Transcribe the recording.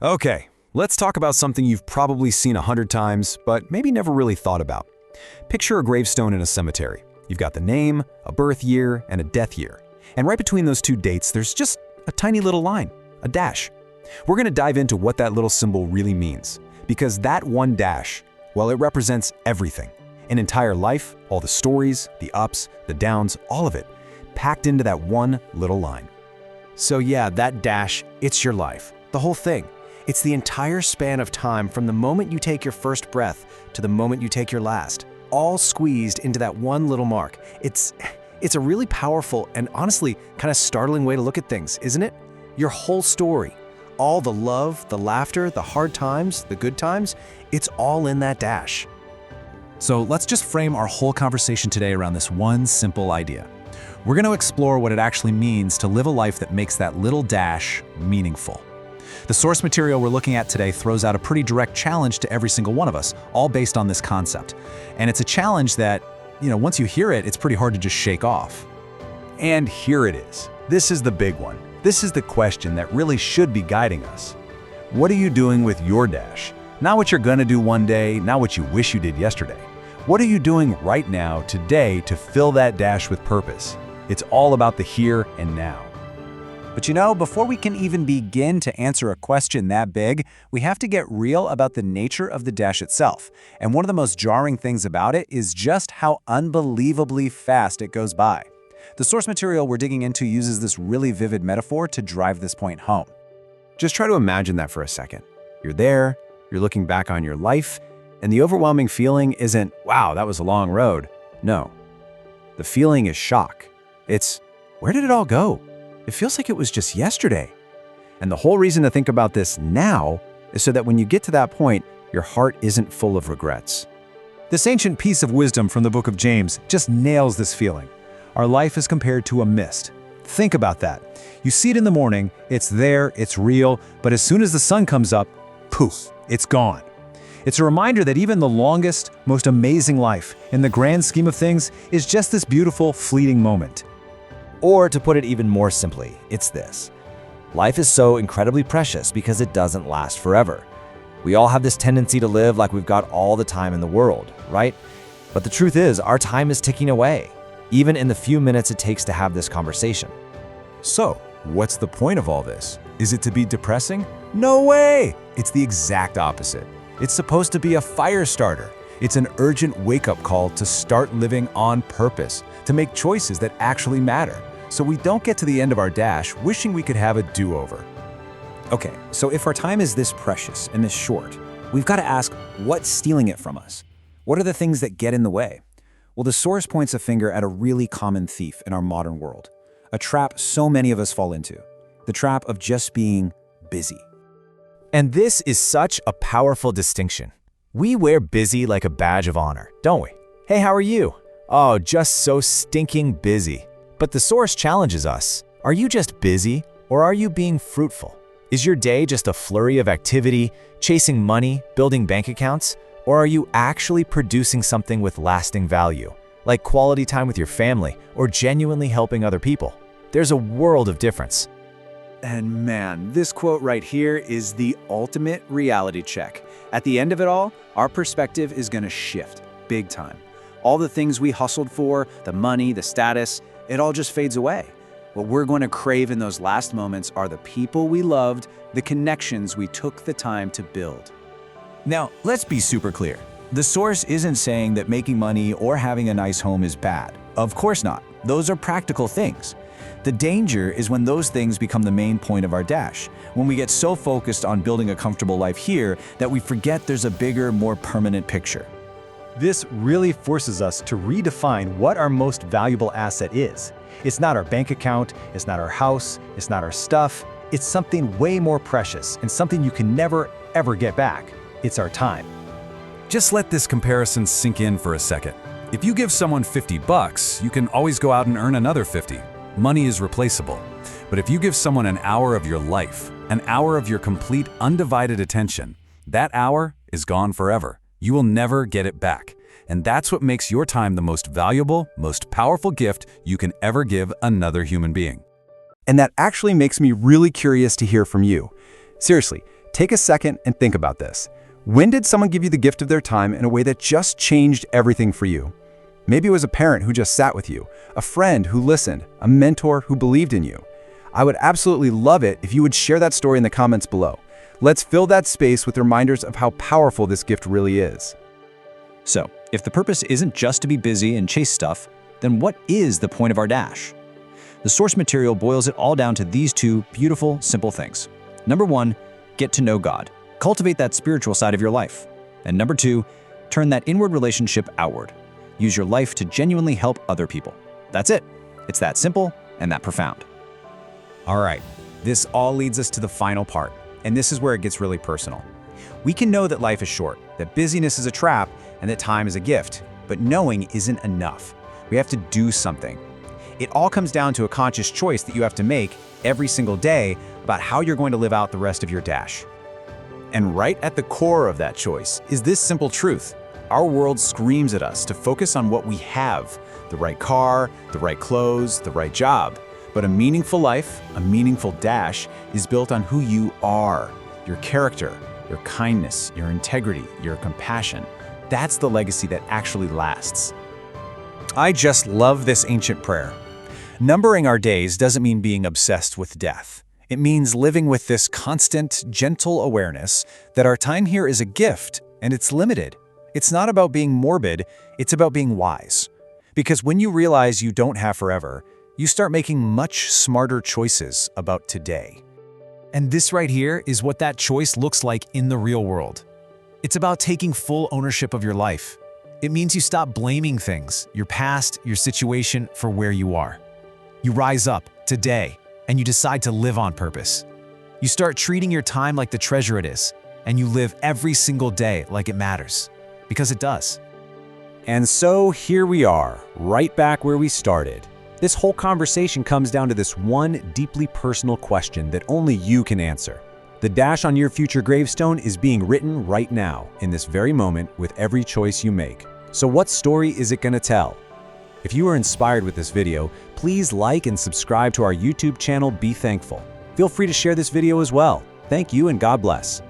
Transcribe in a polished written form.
Okay, let's talk about something you've probably seen 100 times, but maybe never really thought about. Picture a gravestone in a cemetery. You've got the name, a birth year, and a death year. And right between those two dates, there's just a tiny little line, a dash. We're going to dive into what that little symbol really means, because that one dash, well, it represents everything. An entire life, all the stories, the ups, the downs, all of it, packed into that one little line. So yeah, that dash, it's your life, the whole thing. It's the entire span of time from the moment you take your first breath to the moment you take your last, all squeezed into that one little mark. It's a really powerful and honestly kind of startling way to look at things, isn't it? Your whole story, all the love, the laughter, the hard times, the good times, it's all in that dash. So let's just frame our whole conversation today around this one simple idea. We're going to explore what it actually means to live a life that makes that little dash meaningful. The source material we're looking at today throws out a pretty direct challenge to every single one of us, all based on this concept. And it's a challenge that, once you hear it, it's pretty hard to just shake off. And here it is. This is the big one. This is the question that really should be guiding us. What are you doing with your dash? Not what you're gonna do one day, not what you wish you did yesterday. What are you doing right now, today, to fill that dash with purpose? It's all about the here and now. But before we can even begin to answer a question that big, we have to get real about the nature of the dash itself. And one of the most jarring things about it is just how unbelievably fast it goes by. The source material we're digging into uses this really vivid metaphor to drive this point home. Just try to imagine that for a second. You're there, you're looking back on your life, and the overwhelming feeling isn't, wow, that was a long road. No. The feeling is shock. It's, where did it all go? It feels like it was just yesterday. And the whole reason to think about this now is so that when you get to that point, your heart isn't full of regrets. This ancient piece of wisdom from the book of James just nails this feeling. Our life is compared to a mist. Think about that. You see it in the morning, it's there, it's real, but as soon as the sun comes up, poof, it's gone. It's a reminder that even the longest, most amazing life, in the grand scheme of things, is just this beautiful, fleeting moment. Or to put it even more simply, it's this. Life is so incredibly precious because it doesn't last forever. We all have this tendency to live like we've got all the time in the world, right? But the truth is, our time is ticking away, even in the few minutes it takes to have this conversation. So, what's the point of all this? Is it to be depressing? No way! It's the exact opposite. It's supposed to be a fire starter. It's an urgent wake-up call to start living on purpose, to make choices that actually matter, so we don't get to the end of our dash wishing we could have a do-over. Okay, so if our time is this precious and this short, we've got to ask, what's stealing it from us? What are the things that get in the way? Well, the source points a finger at a really common thief in our modern world, a trap so many of us fall into, the trap of just being busy. And this is such a powerful distinction. We wear busy like a badge of honor, don't we? Hey, how are you? Oh, just so stinking busy. But the source challenges us. Are you just busy, or are you being fruitful? Is your day just a flurry of activity, chasing money, building bank accounts? Or are you actually producing something with lasting value, like quality time with your family, or genuinely helping other people? There's a world of difference. And man, this quote right here is the ultimate reality check. At the end of it all, our perspective is going to shift big time. All the things we hustled for, the money, the status, it all just fades away. What we're going to crave in those last moments are the people we loved, the connections we took the time to build. Now, let's be super clear. The source isn't saying that making money or having a nice home is bad. Of course not. Those are practical things. The danger is when those things become the main point of our dash, when we get so focused on building a comfortable life here that we forget there's a bigger, more permanent picture. This really forces us to redefine what our most valuable asset is. It's not our bank account, it's not our house, it's not our stuff. It's something way more precious and something you can never, ever get back. It's our time. Just let this comparison sink in for a second. If you give someone $50, you can always go out and earn another 50. Money is replaceable. But if you give someone an hour of your life, an hour of your complete undivided attention, that hour is gone forever. You will never get it back. And that's what makes your time the most valuable, most powerful gift you can ever give another human being. And that actually makes me really curious to hear from you. Seriously, Take a second and think about this. When did someone give you the gift of their time in a way that just changed everything for you? Maybe it was a parent who just sat with you, a friend who listened, a mentor who believed in you. I would absolutely love it if you would share that story in the comments below. Let's fill that space with reminders of how powerful this gift really is. So, if the purpose isn't just to be busy and chase stuff, then what is the point of our dash? The source material boils it all down to these two beautiful, simple things. Number one, get to know God. Cultivate that spiritual side of your life. And number two, turn that inward relationship outward. Use your life to genuinely help other people. That's it. It's that simple and that profound. All right, this all leads us to the final part, and this is where it gets really personal. We can know that life is short, that busyness is a trap, and that time is a gift, but knowing isn't enough. We have to do something. It all comes down to a conscious choice that you have to make every single day about how you're going to live out the rest of your dash. And right at the core of that choice is this simple truth. Our world screams at us to focus on what we have, the right car, the right clothes, the right job. But a meaningful life, a meaningful dash, is built on who you are, your character, your kindness, your integrity, your compassion. That's the legacy that actually lasts. I just love this ancient prayer. Numbering our days doesn't mean being obsessed with death. It means living with this constant, gentle awareness that our time here is a gift and it's limited. It's not about being morbid, it's about being wise. Because when you realize you don't have forever, you start making much smarter choices about today. And this right here is what that choice looks like in the real world. It's about taking full ownership of your life. It means you stop blaming things, your past, your situation, for where you are. You rise up today, and you decide to live on purpose. You start treating your time like the treasure it is, and you live every single day like it matters, because it does. And so here we are, right back where we started. This whole conversation comes down to this one deeply personal question that only you can answer. The dash on your future gravestone is being written right now, in this very moment, with every choice you make. So what story is it going to tell? If you were inspired with this video, please like and subscribe to our YouTube channel, Be Thankful. Feel free to share this video as well. Thank you and God bless.